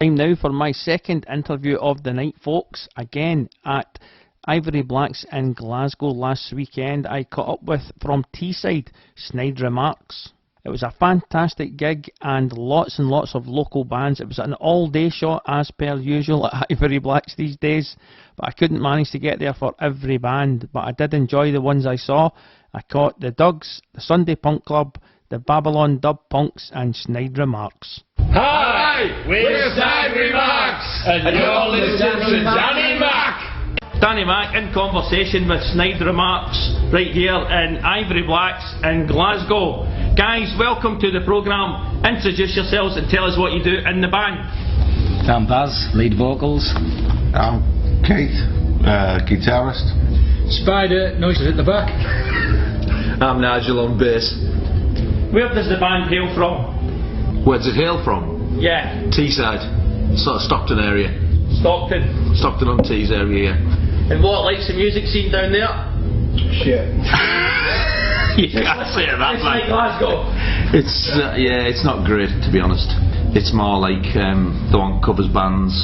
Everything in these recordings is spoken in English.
Time now for my second interview of the night, folks. Again at Ivory Blacks in Glasgow last weekend. I caught up with, from Teesside, Snide Remarks. It was a fantastic gig and lots of local bands. It was an all-day shot as per usual at Ivory Blacks these days, but I couldn't manage to get there for every band, but I did enjoy the ones I saw. I caught the Dugs, the Sunday Punk Club, the Babylon Dub Punks and Snide Remarks. Hi, we're Snide Remarks, and you're listening to Danny Mac. Danny Mac in conversation with Snide Remarks right here in Ivory Blacks in Glasgow. Guys, welcome to the programme. Introduce yourselves and tell us what you do in the band. I'm Baz, lead vocals. I'm Keith, guitarist. Spider, noises at the back. I'm Nigel on bass. Where does the band hail from? Where does it hail from? Yeah. Teesside, sort of Stockton area. Stockton on Tees area, yeah. And what likes the music scene down there? Shit. You can't say it that It's way. like Glasgow. It's yeah, it's not great to be honest. It's more like the one covers bands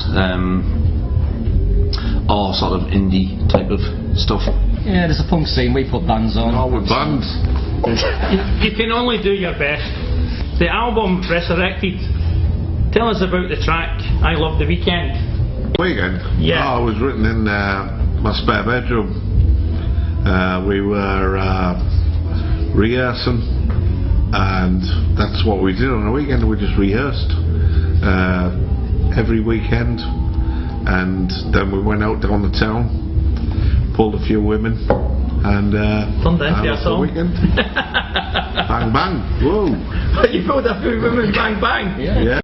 or sort of indie type of stuff. Yeah, there's a punk scene, we put bands on. Oh, with bands. You can only do your best. The album Resurrected. Tell us about the track I Love the Weekend. Weekend? Yeah. Oh, it was written in my spare bedroom. We were rehearsing, and that's what we did on the weekend. We just rehearsed every weekend, and then we went out down the town, pulled a few women, and Turned into a song. the weekend. Bang bang, whoa. You pulled a few women, bang bang. Yeah.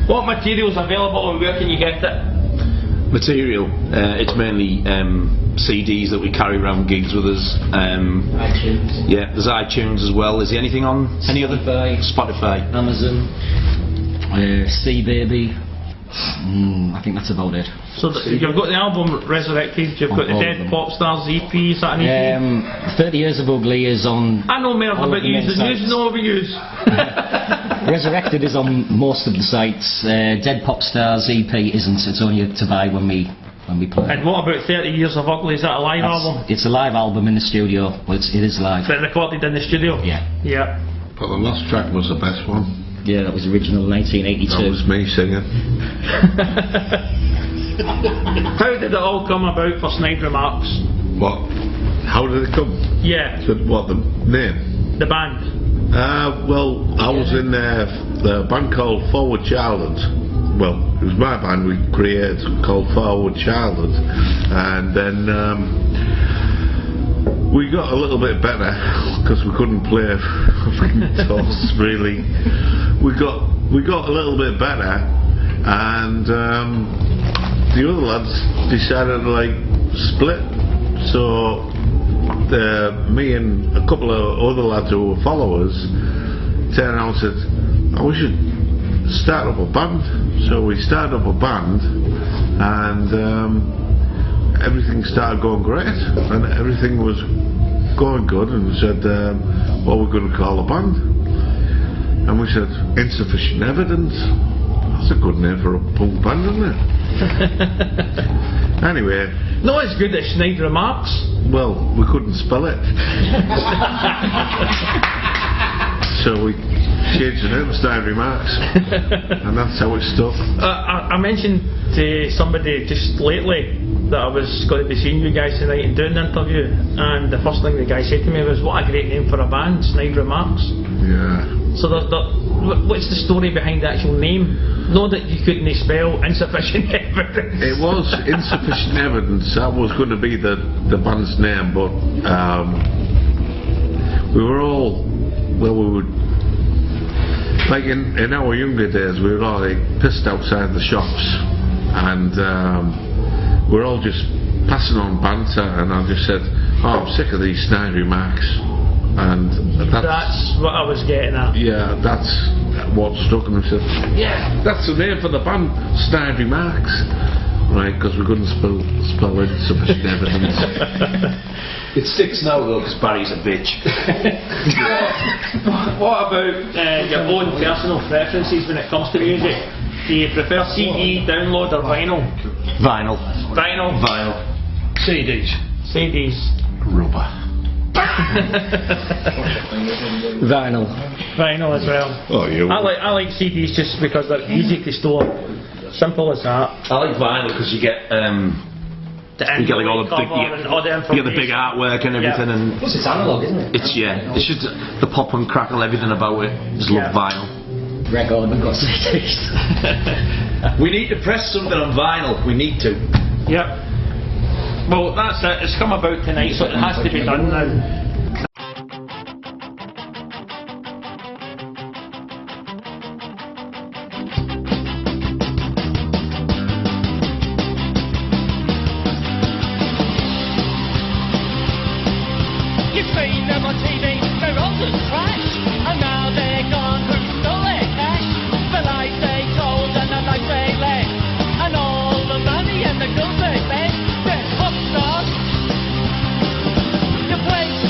What material's available and where can you get it? Material. It's mainly CDs that we carry around gigs with us. iTunes. Yeah, there's iTunes as well. Is there anything on any other? Spotify. Amazon. C-Baby. I think that's about it. So you've got the album Resurrected, you've got the All of Dead them. Pop Stars EP, is that an EP? 30 Years of Ugly is on. I know more all about of the you main than you sites. know about yous. Resurrected is on most of the sites. Dead Pop Stars EP isn't. It's only to buy when we play. And what about 30 Years of Ugly, is that a live album? It's a live album in the studio. Well, it is live. Is it recorded in the studio? Yeah. Yeah. But the last track was the best one. Yeah, that was original 1982. That was me singing. How did it all come about for Snide Remarks? What? How did it come? Yeah, What, the name? the band. Well, I was in the band called Forward Childhood. Well, it was my band we created called Forward Childhood, and then we got a little bit better because we couldn't play toss really. We got a little bit better, and the other lads decided to like split. So me and a couple of other lads who were followers turned around and said, "Oh, we should start up a band." So we started up a band, and everything started going great, and everything was going good. And we said, "What we're going to call a band?" And we said, "Insufficient Evidence." That's a good name for a punk band, isn't it? Anyway. Not as good as Snide Remarks. Well, we couldn't spell it. So we changed the name to Snide Remarks. And that's how it stuck. I mentioned to somebody just lately that I was going to be seeing you guys tonight and doing an interview, and the first thing the guy said to me was, "What a great name for a band, Snide Remarks." Yeah. So what's the story behind the actual name? Know that you couldn't spell Insufficient Evidence. It was Insufficient Evidence. That was going to be the band's name, but we were all, well, we would, like in our younger days, we were all like pissed outside the shops, and we're all just passing on banter, and I just said, "Oh, I'm sick of these Snide Remarks," and That's what I was getting at. yeah, that's what stuck, and we said, "Yeah, that's the name for the band, Snide Remarks," right? Because we couldn't spell Insufficient Evidence. It sticks now though because Barry's a bitch. What about your own personal preferences when it comes to music? Do you prefer CD, download, or vinyl? Vinyl. Vinyl. Vinyl. CDs. Rubber. Vinyl. Vinyl as well. Oh, you. I like CDs just because they're easy to store. Simple as that. I like vinyl because you get you get like all the big, you get the big artwork and everything, and Plus, it's analog, isn't it? it's it's just the pop and crackle, everything about it. Just love vinyl. Record and got CDs. We need to press something on vinyl. We need to. Yep. Well, that's it. It's come about tonight, so it has to be done now. You've seen them on TV, they're old as trash, and now they're gone, who stole their cash? The lies they told and the lies they let, and all the money and the girls they bet, they're pop stars. The place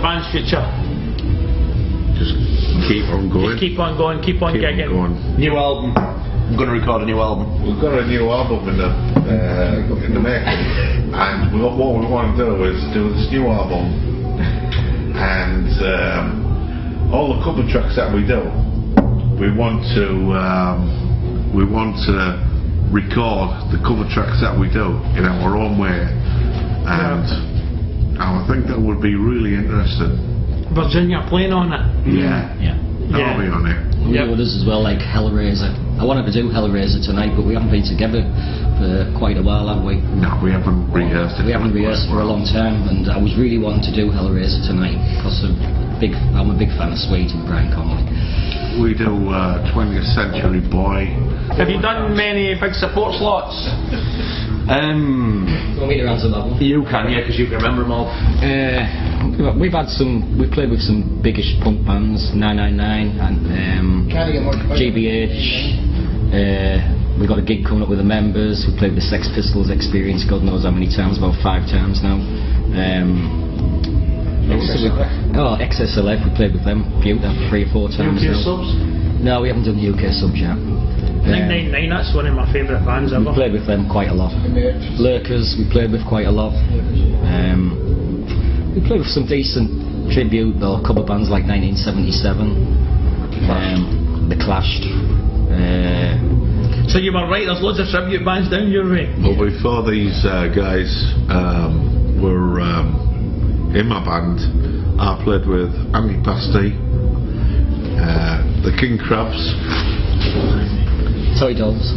band's future? Just keep on going. Just keep on going, keep on Keep gigging. on going. New album. I'm going to record a new album. We've got a new album in the making, and what we want to do is do this new album, and all the cover tracks that we do, we want to record the cover tracks that we do in our own way, and I think that would be really interesting. Virginia playing on it. Yeah. I'll be on it. We do others as well, like Hellraiser. I wanted to do Hellraiser tonight, but we haven't been together for quite a while, have we? No, we haven't rehearsed it. We haven't rehearsed for a long time, and I was really wanting to do Hellraiser tonight because I'm a big fan of Sweet and Brian Connolly. We do 20th Century Boy. Have you done many big support slots? You want me to answer that one? You can, yeah, because you can remember them all. We've played with some biggish punk bands, 999 and GBH. We got a gig coming up with the Members. We played with the Sex Pistols Experience, God knows how many times, about 5 times now. XSLF, we played with them a few, 3 or 4 times UK now. subs? No, we haven't done the UK subs yet. 999, that's one of my favourite bands ever. We played with them quite a lot. Lurkers, we played with quite a lot. We played with some decent tribute or cover bands like 1977, The Clash. So you were right, there's loads of tribute bands down your way. But before these guys were in my band, I played with Andy Pasty, the King Crabs, Toy Dolls,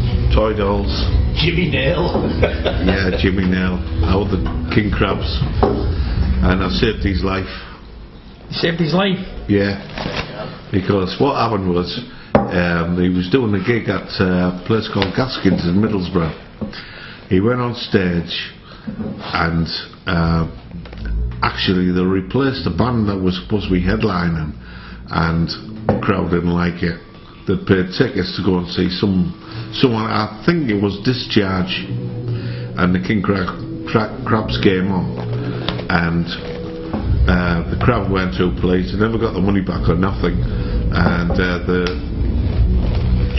Jimmy Nail. yeah, Jimmy Nail, all the King Crabs, and I saved his life. You saved his life? Yeah, because what happened was he was doing a gig at a place called Gaskins in Middlesbrough. He went on stage and actually they replaced the band that was supposed to be headlining, and the crowd didn't like it. They paid tickets to go and see someone, I think it was Discharge, and the King Crabs came on, and the crowd weren't too pleased. They never got the money back or nothing, and they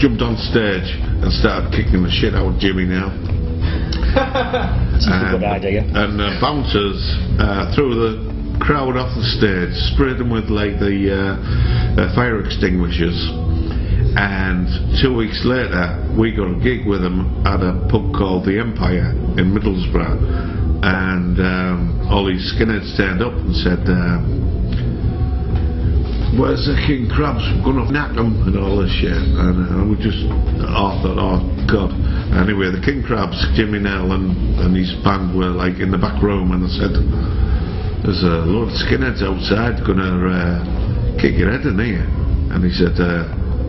jumped on stage and started kicking the shit out of Jimmy now. That's a good idea. And bouncers threw the crowd off the stage, sprayed them with like the fire extinguishers, and 2 weeks later we got a gig with them at a pub called The Empire in Middlesbrough, and all these skinheads turned up and said, where's the King Crabs, we're gonna knock them and all this shit, and we just thought, oh god. Anyway, the King Crabs, Jimmy Nail and his band were like in the back room, and they said, there's a load of skinheads outside gonna kick your head in here, and he said,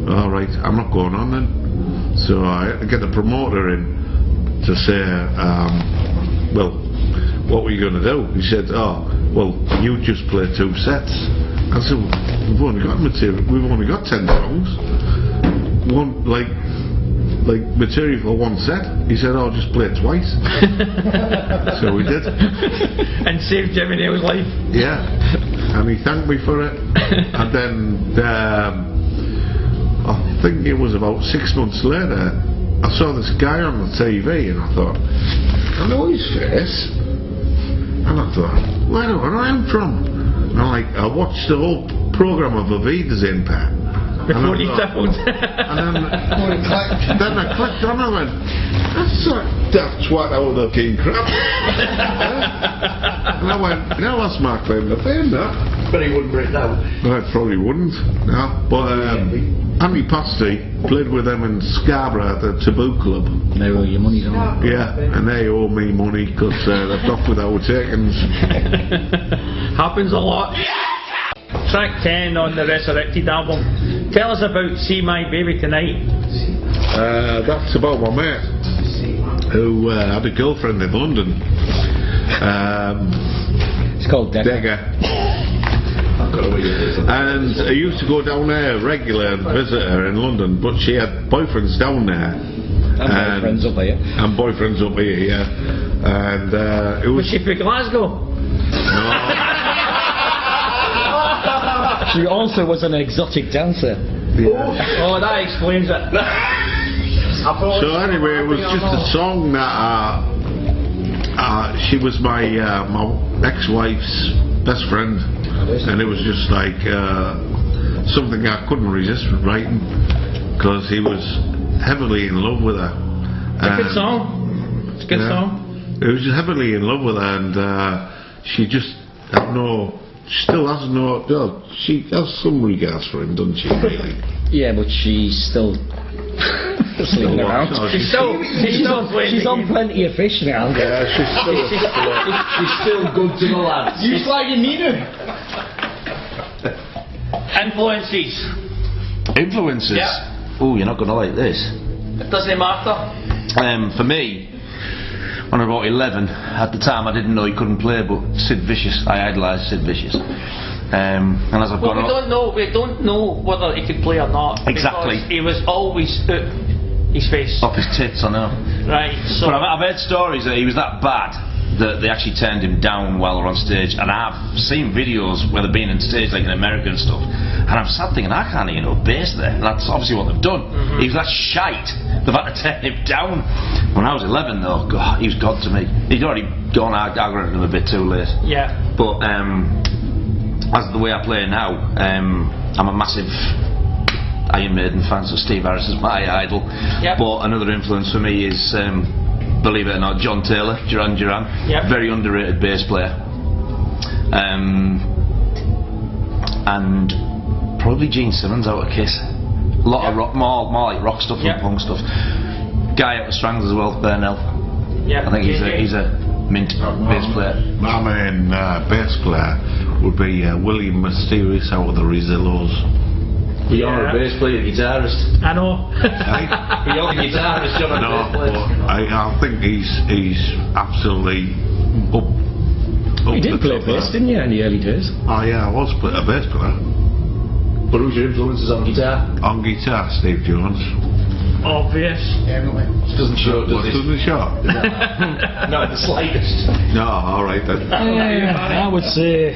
alright, I'm not going on then. So I had to get the promoter in to say, well, what were you going to do? He said, oh, well, you just play 2 sets. I said, we've only got material, we've only got 10 songs. One, like material for 1 set. He said, oh, just play it twice. So we did. And saved Jimmy Nail's life. Yeah. And he thanked me for it. And then I think it was about 6 months later, I saw this guy on the TV, and I thought, I know his face. And I thought, where do I know him from? And I watched the whole programme of Avida's Impact. Before he tippled. And then I clicked on, I went, that's what out of the King Crab. And I went, no, that's my claim to fame, that. But he wouldn't break down. I probably wouldn't, no. But Andy Pasty played with them in Scarborough at the Taboo Club. They owe you money, don't they? Yeah, and they owe me money because they've got with our takings. Happens a lot. Track 10 on the Resurrected album. Tell us about See My Baby Tonight. That's about my mate who had a girlfriend in London. It's called Degger. And I used to go down there regularly and visit her in London, but she had boyfriends down there. And boyfriends up here. And boyfriends up here, yeah. And it was... Was she from Glasgow? No. She also was an exotic dancer. Yeah. Oh, that explains it. So anyway, it was just a song that she was my ex-wife's best friend, and it was just like something I couldn't resist writing, because he was heavily in love with her. It's a good song. It's a good song. He was just heavily in love with her, and she just had still has no. Well, she has some regards for him, doesn't she? Really? Yeah, but she's still sleeping around. She's on plenty of fish now. Yeah, She's still good to the lads. You slagging Nina? Influences. Influences? Yeah. Oh, you're not going to like this. It doesn't matter. For me, when I was about 11, at the time I didn't know he couldn't play, but Sid Vicious, I idolised Sid Vicious. And as I've gone on, we don't know whether he could play or not. Exactly. Because he was always out his face. Off his tits, I know. Right, so... But I've heard stories that he was that bad that they actually turned him down while they were on stage, and I've seen videos where they've been on stage like in America and stuff, and I'm sat thinking, I can't even bass there, and that's obviously what they've done. He was that shite, they've had to turn him down. When I was 11 though, God, he was God to me. He'd already gone algorithm a bit too late. Yeah. But as the way I play now, I'm a massive Iron Maiden fan, so Steve Harris is my idol. Yep. But another influence for me is, believe it or not, John Taylor, Duran Duran. Yep. Very underrated bass player. And probably Gene Simmons out of Kiss. A lot of rock, more like rock stuff than punk stuff. Guy out of Stranglers as well, Burnell. Yeah. I think he's a mint bass player. My main bass player would be William Mysterious out of the Rezillos. You're a bass player, guitarist. I know. You're a guitarist, you're a bass player. I think he's absolutely up. You did play bass, didn't you, in the early days? Oh yeah, I was a bass player. But who's your influences on guitar? On guitar, Steve Jones. Obvious. Doesn't show, does it? Doesn't it show? Not the slightest. No, alright then. I would say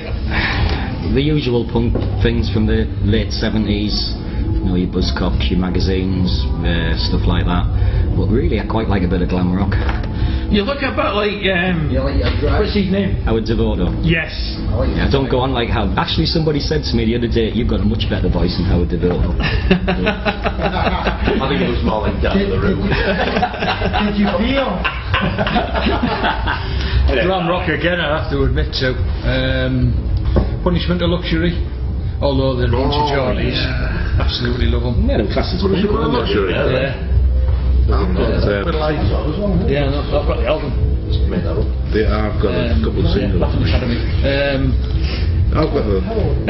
the usual punk things from the late 70s, you know, your Buzzcocks, your magazines, stuff like that. But really, I quite like a bit of glam rock. You look a bit like, what's his name? Howard Devoto. Yes. Yeah, don't go on like how. Actually, somebody said to me the other day, you've got a much better voice than Howard Devoto. I think it was more like down the road. Did you feel? Glam rock again, I have to admit to. Punishment of Luxury. Although they're a bunch of Geordies. Absolutely love them. Yeah, the classes. Punishment of Luxury. Yeah. I've got Yeah, no, I've got the album. I've got a couple of singles. I've got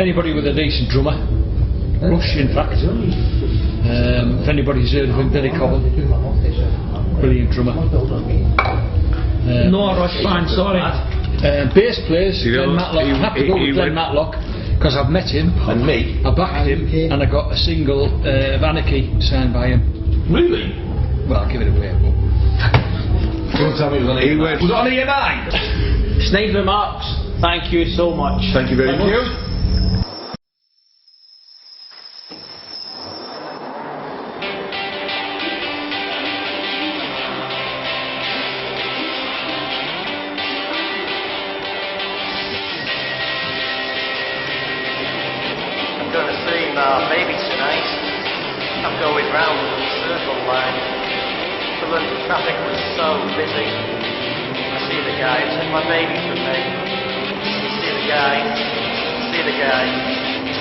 Anybody with a decent drummer, Rush in fact. If anybody's heard of him, Billy Cobham, brilliant drummer. No Rush fan, sorry. Bass players, Glenn Matlock. I have to go with Glenn Matlock because I've met him And me. I backed him and I got a single of Anarchy signed by him. Really? Well, I'll give it away. Don't tell me it was on EMI. Was it on EMI? Snide Remarks, thank you so much. Thank you very much. I'm going to see my baby tonight. I'm going round the circle line. But the traffic was so busy. I see the guy who took my baby from me. See the guy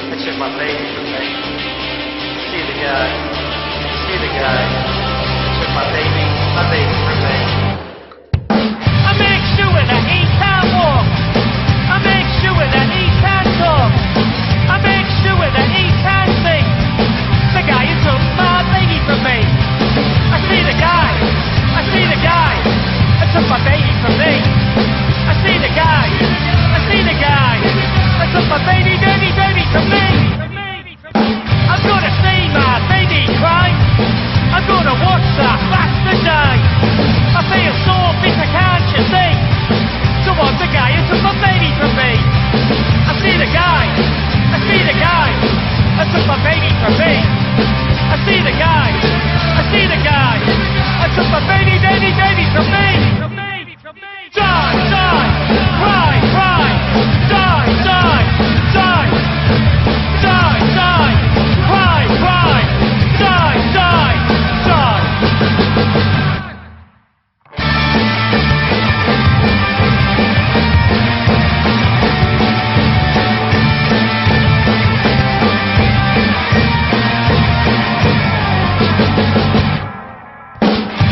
who took my baby from me. See the guy who took my baby from me. I make sure that he can't walk. I make sure that he can't talk. I make sure that he can't sing. The guy who took my baby from me. I see the guy who took my baby from me. I see the guy who took my baby from me. I'm gonna see my baby cry. I'm gonna watch that bastard die. the guy. I see the guy. I took my baby from me. Die, die, cry, cry. Die, die, die. Die, die, cry, cry. Die, die, die.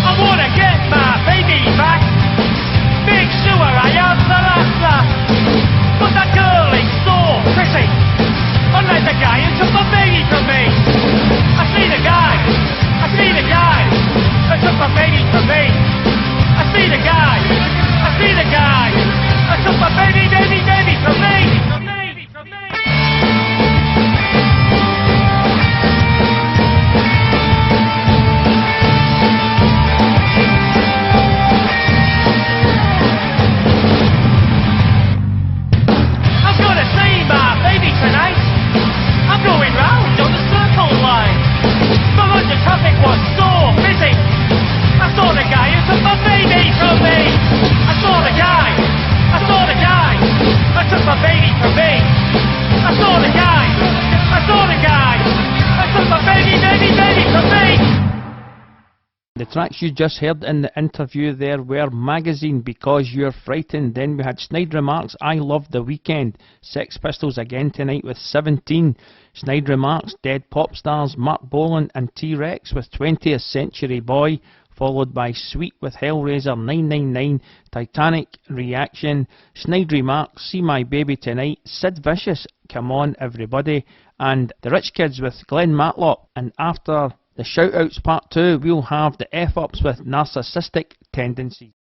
I wanna get my baby back. Big sewer, I am the last. But that girl ain't so pretty. Unlike the guy who took my baby from me. I see the guy. I see the guy who took my baby from me. I see the guy. I see the guy who took my baby from me. I'm gonna see my baby tonight. I'm going round on the circle line. The London traffic was so busy. I saw the guy who took my baby from me. I saw the guy. I saw the guy who took my baby from me. I saw the guy. I saw the guy who took my baby from me. The tracks you just heard in the interview there were Magazine, Because You're Frightened. Then we had Snide Remarks, I Love the Weekend. Sex Pistols again tonight with 17. Snide Remarks, Dead Pop Stars, Mark Bolan and T-Rex with 20th Century Boy. Followed by Sweet with Hellraiser 999, Titanic, Reaction, Snide Remarks, See My Baby Tonight, Sid Vicious, Come On Everybody, and The Rich Kids with Glenn Matlock. And after the shout-outs part 2, we'll have the F-Ups with Narcissistic Tendencies.